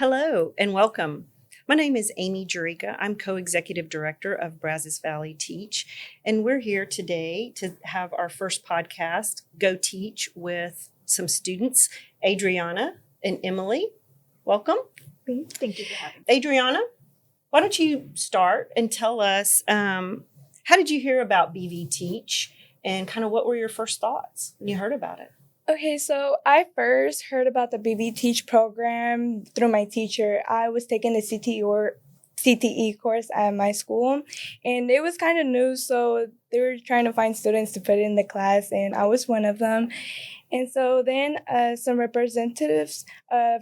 Hello and welcome. My name is Amy Jurica. I'm co-executive director of Brazos BVTeach, and we're here today to have our first podcast, GoTeach, with some students, Adraina and Emely. Welcome. Thank you for having me. Adraina, why don't you start and tell us, how did you hear about BVTeach and kind of what were your first thoughts when you heard about it? Okay, so I first heard about the BVTeach program through my teacher. I was taking the CTE course at my school, and it was kind of new, so they were trying to find students to put in the class, and I was one of them. And so then some representatives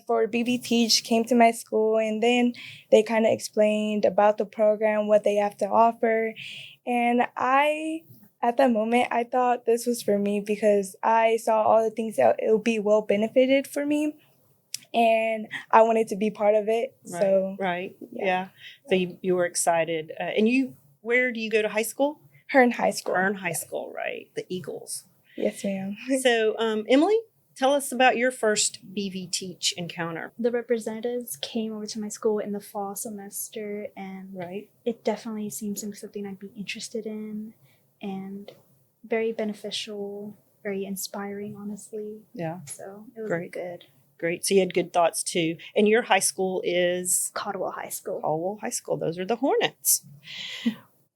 for BVTeach came to my school, and then they kind of explained about the program, what they have to offer, and at that moment, I thought this was for me because I saw all the things that it would be well benefited for me, and I wanted to be part of it. Right, so right, yeah. So you were excited, and where do you go to high school? Hearn High School. Hearn High School, right? The Eagles. Yes, ma'am. So, Emely, tell us about your first BVTeach encounter. The representatives came over to my school in the fall semester, and Right. it definitely seemed something I'd be interested in. And very beneficial, very inspiring, honestly. Yeah. So it was Great. good. Great. So you had good thoughts too. And your high school is Caldwell High School. Caldwell High School. Those are the Hornets.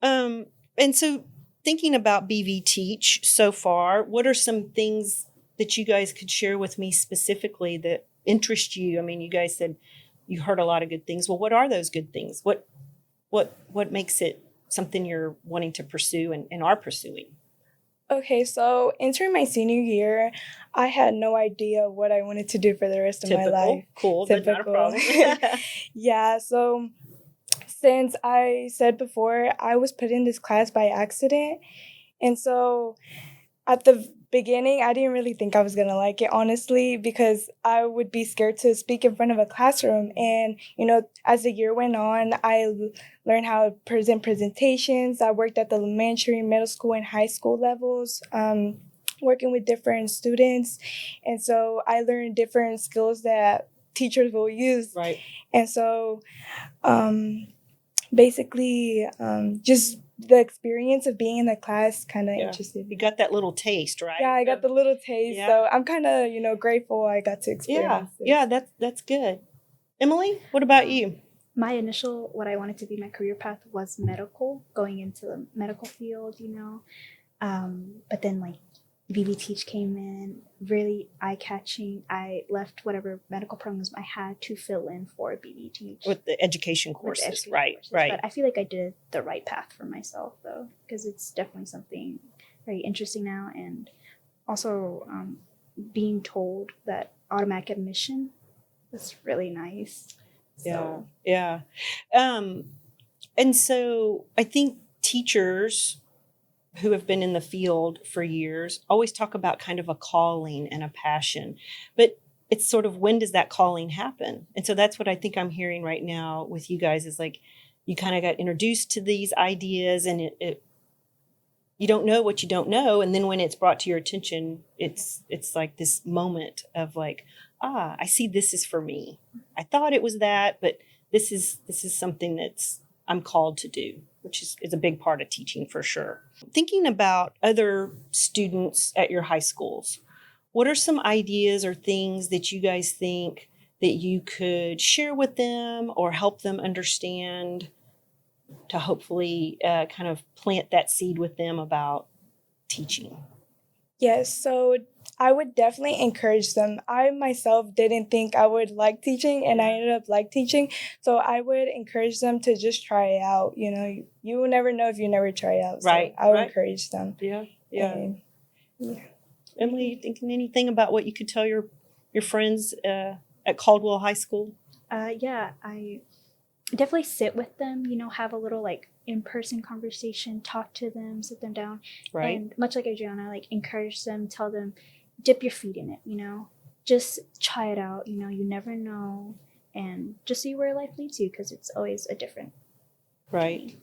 And so thinking about BVTeach so far, what are some things that you guys could share with me specifically that interest you? I mean, you guys said you heard a lot of good things. Well, what are those good things? What makes it something you're wanting to pursue and are pursuing? Okay, so entering my senior year, I had no idea what I wanted to do for the rest of my life. Cool, but not a problem. Yeah, so since I said before, I was put in this class by accident. And so at the beginning, I didn't really think I was going to like it, honestly, because I would be scared to speak in front of a classroom. And, as the year went on, I learned how to present presentations. I worked at the elementary, middle school, and high school levels, working with different students. And so I learned different skills that teachers will use. Right. And so basically, just the experience of being in the class kind of interested me. You got that little taste, right? Yeah, I got the little taste. Yeah. So I'm kind of, grateful I got to experience it. Yeah, that's good. Emely, what about you? My initial, what I wanted to be my career path was medical, going into the medical field, But then BVTeach came in, really eye-catching. I left whatever medical programs I had to fill in for BVTeach. With the education courses, right. But I feel like I did the right path for myself, though, because it's definitely something very interesting now. And also being told that automatic admission was really nice. So. Yeah. And so I think teachers who have been in the field for years always talk about kind of a calling and a passion, but it's sort of, when does that calling happen? And so that's what I think I'm hearing right now with you guys is you kind of got introduced to these ideas and you don't know what you don't know. And then when it's brought to your attention, it's like this moment of I see this is for me. I thought it was that, but this is something I'm called to do, which is a big part of teaching for sure. Thinking about other students at your high schools, what are some ideas or things that you guys think that you could share with them or help them understand to hopefully kind of plant that seed with them about teaching? Yes, so I would definitely encourage them. I myself didn't think I would like teaching, and I ended up teaching. So I would encourage them to just try it out. You will never know if you never try it out. So Right. I would encourage them. Yeah. And, Emely, you thinking anything about what you could tell your friends at Caldwell High School? Yeah, I definitely sit with them, have a little in-person conversation, talk to them, sit them down. Right. And much like Adriana, encourage them, tell them, dip your feet in it, just try it out, you never know, and just see where life leads you, because it's always a different Right.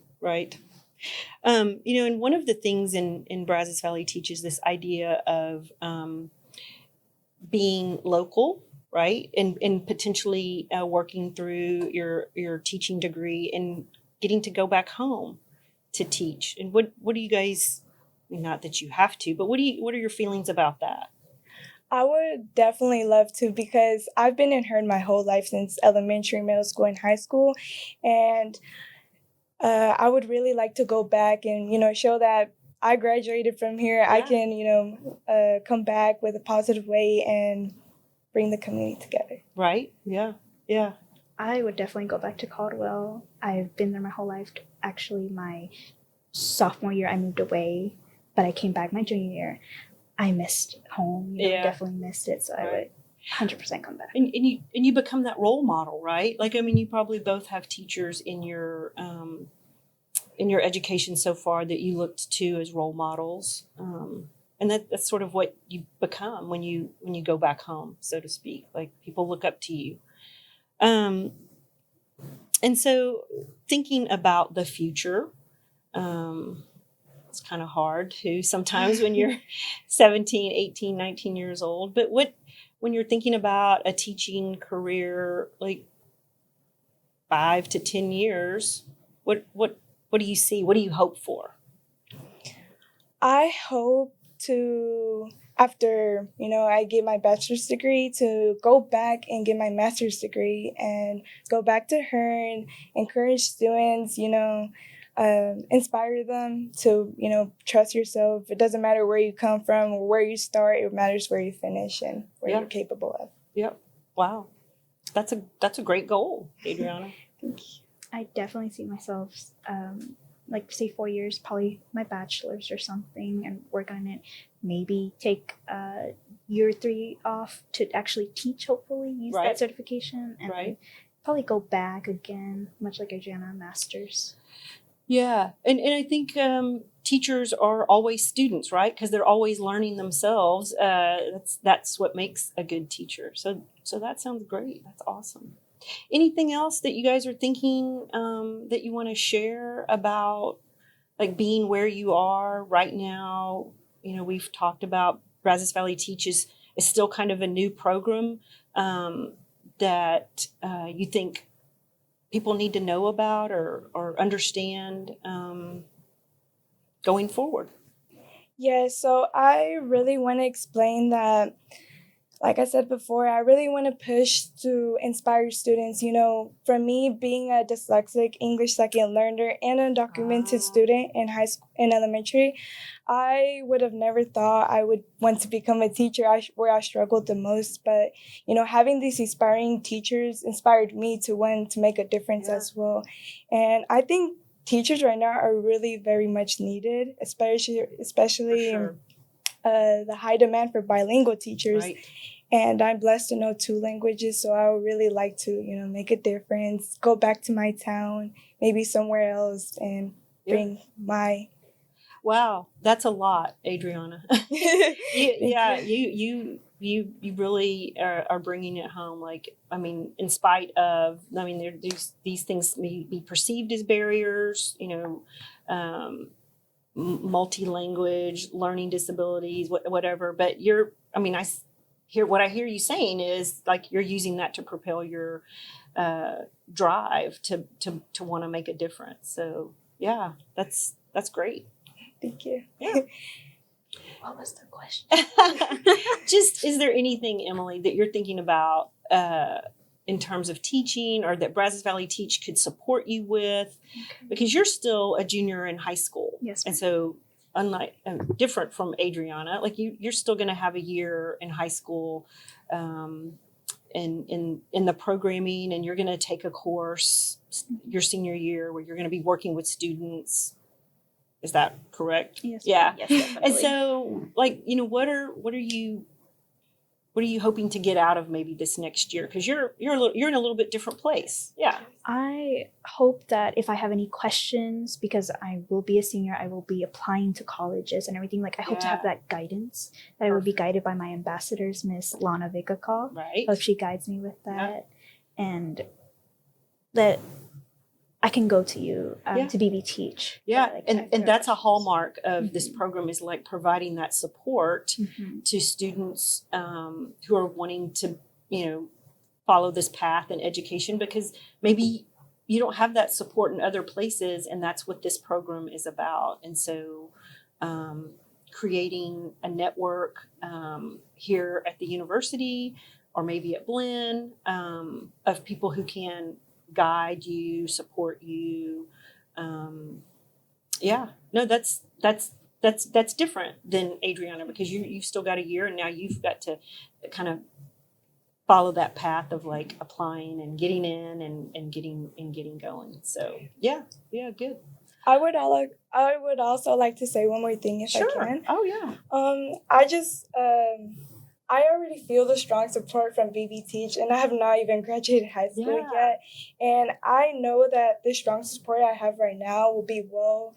And one of the things in Brazos BVTeach is this idea of being local right? And potentially working through your teaching degree and getting to go back home to teach. And what do you guys? Not that you have to, but what are your feelings about that? I would definitely love to, because I've been in Hearn my whole life, since elementary, middle school, and high school. And I would really like to go back and, show that I graduated from here. I Yeah. can, come back with a positive way and bring the community together. Right? Yeah. Yeah. I would definitely go back to Caldwell. I've been there my whole life. Actually, my sophomore year, I moved away, but I came back my junior year. I missed home. Yeah. Definitely missed it. So I would 100% come back. And you become that role model, right? Like, I mean, you probably both have teachers in your education so far that you looked to as role models, and that's sort of what you become when you go back home, so to speak. Like, people look up to you. And so, thinking about the future, it's kind of hard too sometimes when you're 17, 18, 19 years old. But when you're thinking about a teaching career, like 5 to 10 years, what do you see? What do you hope for? I hope to, after, I get my bachelor's degree, to go back and get my master's degree and go back to Hearn, encourage students, inspire them to, trust yourself. It doesn't matter where you come from or where you start. It matters where you finish and where you're capable of. Yep. Wow. That's a great goal, Adriana. Thank you. I definitely see myself, like, say 4 years, probably my bachelor's or something, and work on it. Maybe take year 3 off to actually teach, hopefully, use that certification, and then probably go back again, much like Adraina, master's. Yeah. And I think teachers are always students, right? Because they're always learning themselves. That's what makes a good teacher. So that sounds great. That's awesome. Anything else that you guys are thinking that you want to share about, like, being where you are right now? We've talked about Brazos Valley Teach is still kind of a new program that you think people need to know about or understand going forward. Yeah, so I really want to explain that, like I said before, I really want to push to inspire students. For me, being a dyslexic English second learner and an undocumented student in high school and elementary, I would have never thought I would want to become a teacher, where I struggled the most. But, having these inspiring teachers inspired me to want to make a difference as well. And I think teachers right now are really very much needed, especially For sure. The high demand for bilingual teachers. Right. And I'm blessed to know 2 languages, so I would really like to, make a difference, go back to my town, maybe somewhere else, and bring my... Wow, that's a lot, Adriana. You really are bringing it home. Like, I mean, in spite of, these things may be perceived as barriers, multi-language, learning disabilities, whatever. But what I hear you saying is, like, you're using that to propel your drive to want to make a difference. So yeah, that's great. Thank you. Yeah. What was the question? Just, is there anything, Emely, that you're thinking about in terms of teaching, or that Brazos Valley Teach could support you with? Okay. Because you're still a junior in high school. Yes. And so, unlike different from Adriana, like, you're still going to have a year in high school in the programming, and you're going to take a course your senior year where you're going to be working with students. Is that correct? Yes. Yeah. Yes, definitely. And so, like, what are you hoping to get out of maybe this next year? Because you're in a little bit different place. Yeah. I hope that if I have any questions, because I will be a senior, I will be applying to colleges and everything. Like, I hope to have that guidance, that I will be guided by my ambassadors, Miss Lana Vigakal. Right. I hope she guides me with that, and that I can go to you to BVTeach. Yeah, and that's a hallmark of this program, is like providing that support to students who are wanting to follow this path in education, because maybe you don't have that support in other places, and that's what this program is about. And so creating a network here at the university, or maybe at Blinn, of people who can guide you, support you. That's different than Adraina, because you've still got a year, and now you've got to kind of follow that path of like applying and getting in and getting going. So yeah, good. I would also like to say one more thing if I can. Oh yeah. I already feel the strong support from BVTeach, and I have not even graduated high school yet. And I know that the strong support I have right now will be well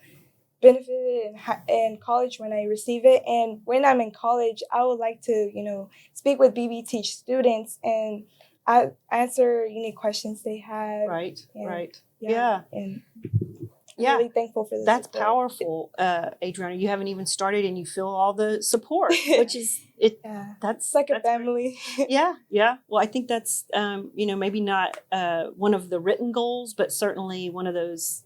benefited in college when I receive it. And when I'm in college, I would like to, speak with BVTeach students and answer any questions they have. Right. Yeah. And I'm really thankful for this. That's powerful, Adraina. You haven't even started, and you feel all the support, which is it. Yeah. That's like a family. Yeah. Well, I think that's maybe not one of the written goals, but certainly one of those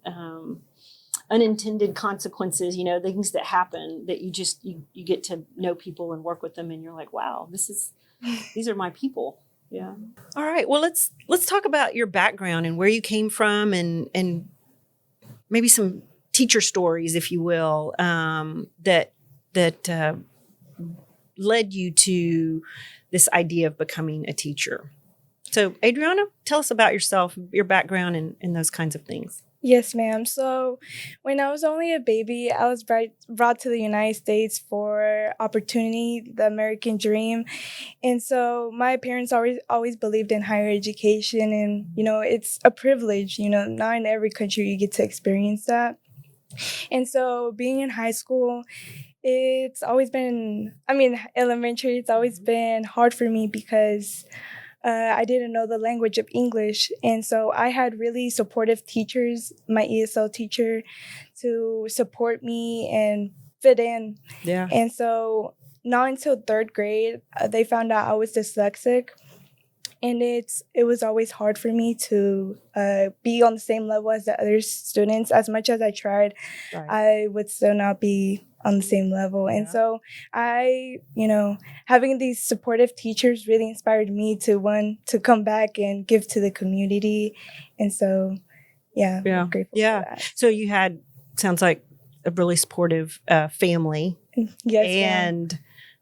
unintended consequences. Things that happen that you get to know people and work with them, and you're like, wow, these are my people. Yeah. All right. Well, let's talk about your background and where you came from, and maybe some teacher stories, if you will, that led you to this idea of becoming a teacher. So, Adraina, tell us about yourself, your background, and those kinds of things. Yes, ma'am. So when I was only a baby, I was brought to the United States for opportunity, the American dream. And so my parents always believed in higher education, and, it's a privilege, not in every country you get to experience that. And so being in high school, it's always been, elementary, it's always been hard for me because I didn't know the language of English. And so I had really supportive teachers, my ESL teacher, to support me and fit in. Yeah. And so not until third grade, they found out I was dyslexic. And it was always hard for me to be on the same level as the other students. As much as I tried, I would still not be on the same level. Yeah. And so having these supportive teachers really inspired me to come back and give to the community. And so, I'm grateful for that. So you had, sounds like, a really supportive family. Yes, and ma'am.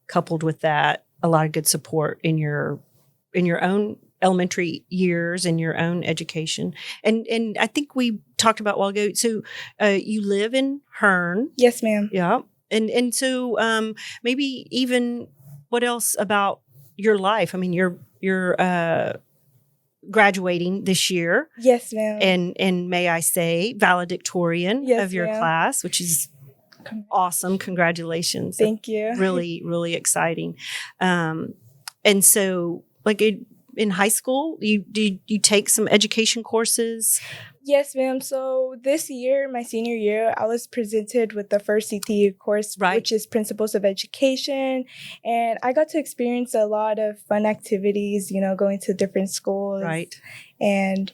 Coupled with that, a lot of good support in your own elementary years and your own education. And I think we talked about a while ago. So you live in Hearn. Yes, ma'am. Yeah. And so maybe even what else about your life? I mean, you're graduating this year. Yes, ma'am. And may I say, valedictorian of your class, which is awesome. Congratulations. Thank you. Really, really exciting. And so, like in high school, you take some education courses? Yes, ma'am. So this year, my senior year, I was presented with the first CTE course, which is Principles of Education. And I got to experience a lot of fun activities, going to different schools. Right. And,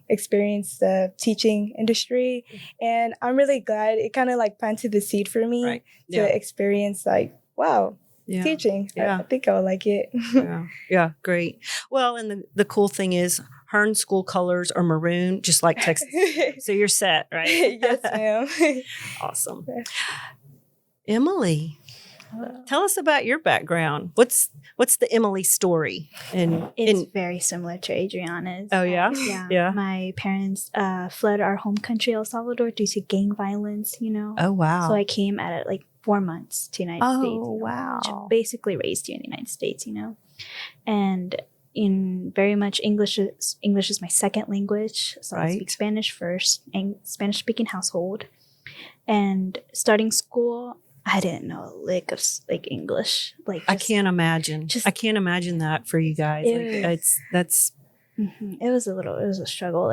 experience the teaching industry. And I'm really glad it kind of planted the seed for me to experience teaching. Yeah. I think I would like it. Yeah, great. Well, and the cool thing is Hearn school colors are maroon, just like Texas. So you're set, right? Yes, ma'am. Awesome. Emely, tell us about your background. What's the Emely story? It's very similar to Adraina's. Oh, yeah? Yeah. My parents fled our home country, El Salvador, due to gang violence, Oh, wow. So I came at 4 months to the United States. Oh, wow. Basically raised here in the United States, And in very much English is my second language. So I speak Spanish first, and Spanish-speaking household. And starting school, I didn't know a lick of English. I can't imagine. I can't imagine that for you guys. It was a struggle.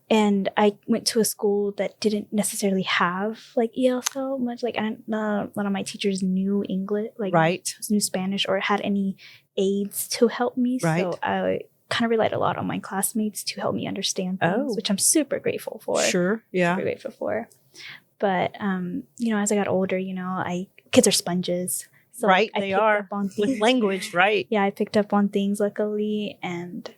And I went to a school that didn't necessarily have ESL much. A lot of my teachers knew English, knew Spanish, or had any aids to help me. Right. So I kind of relied a lot on my classmates to help me understand things, Oh. which I'm super grateful for. Sure. Yeah. Super grateful for. But as I got older, kids are sponges. So right. I They picked are up on with things. language. Right. Yeah, I picked up on things luckily, and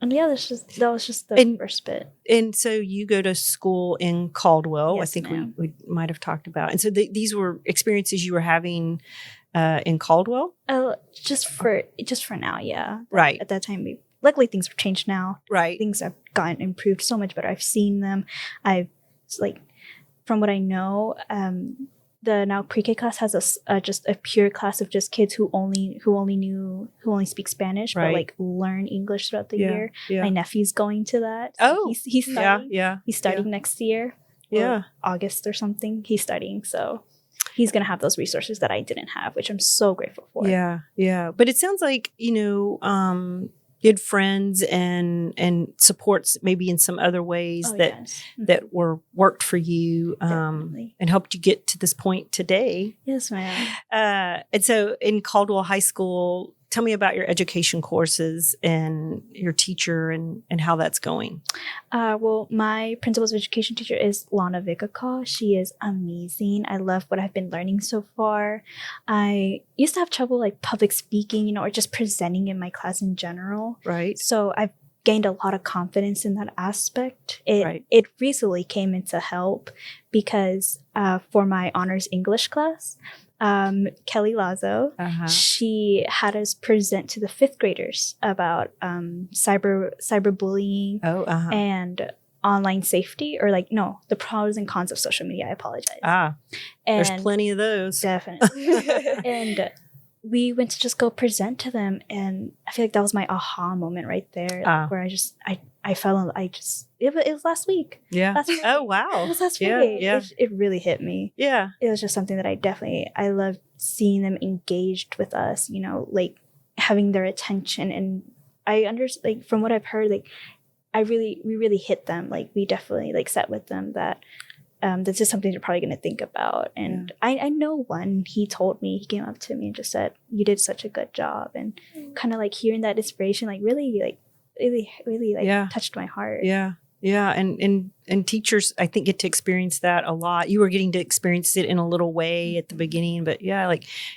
yeah, that was just the And- first bit. And so you go to school in Caldwell. Yes, I think ma'am. we might have talked about. And so these were experiences you were having in Caldwell. Just for now, yeah. Right. At that time, luckily things have changed now. Right. Things have gotten improved so much better. I've seen them. From what I know, the now pre-K class has just a pure class of just kids who only speak Spanish, Right. but like learn English throughout the Yeah, year. yeah. My nephew's going to that. So Oh, he's studying. Yeah. He's starting next year. or Yeah. August or something. He's studying, so he's gonna have those resources that I didn't have, which I'm so grateful for. Yeah. Yeah. But it sounds like, you had friends and supports maybe in some other ways Oh, that yes. that worked for you Definitely. and helped you get to this point today. Yes, ma'am. And so in Caldwell High School, tell me about your education courses and your teacher and how that's going. Well, my principal's education teacher is Lana Vikaka. She is amazing. I love what I've been learning so far. I used to have trouble like public speaking, or just presenting in my class in general. Right. So I've gained a lot of confidence in that aspect. Right. It recently came into help because for my honors English class, Kelly Lazo, she had us present to the 5th graders about cyberbullying and online safety, or the pros and cons of social media. I apologize. And there's plenty of those. Definitely. And we went to just go present to them, and I feel like that was my aha moment right there, where I fell in. It was last week. Yeah. Oh wow. It was last Yeah, Friday. yeah. It really hit me. Yeah. It was just something that I love seeing them engaged with us, having their attention. And I understand, from what I've heard, we really hit them. We definitely sat with them that this is something they're probably going to think about. And I know he came up to me and just said, "You did such a good job." And kind of hearing that inspiration, really touched my heart. Yeah. Yeah. And teachers, I think, get to experience that a lot. You were getting to experience it in a little way at the beginning, but yeah,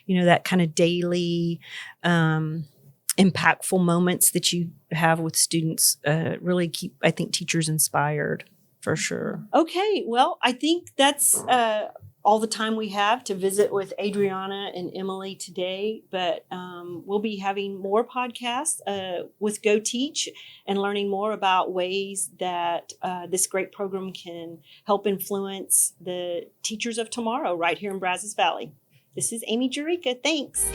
that kind of daily, impactful moments that you have with students really keep, I think, teachers inspired for sure. Okay. Well, I think that's all the time we have to visit with Adraina and Emely today, but we'll be having more podcasts with GoTeach and learning more about ways that this great program can help influence the teachers of tomorrow right here in Brazos Valley. This is Amy Jurica. Thanks.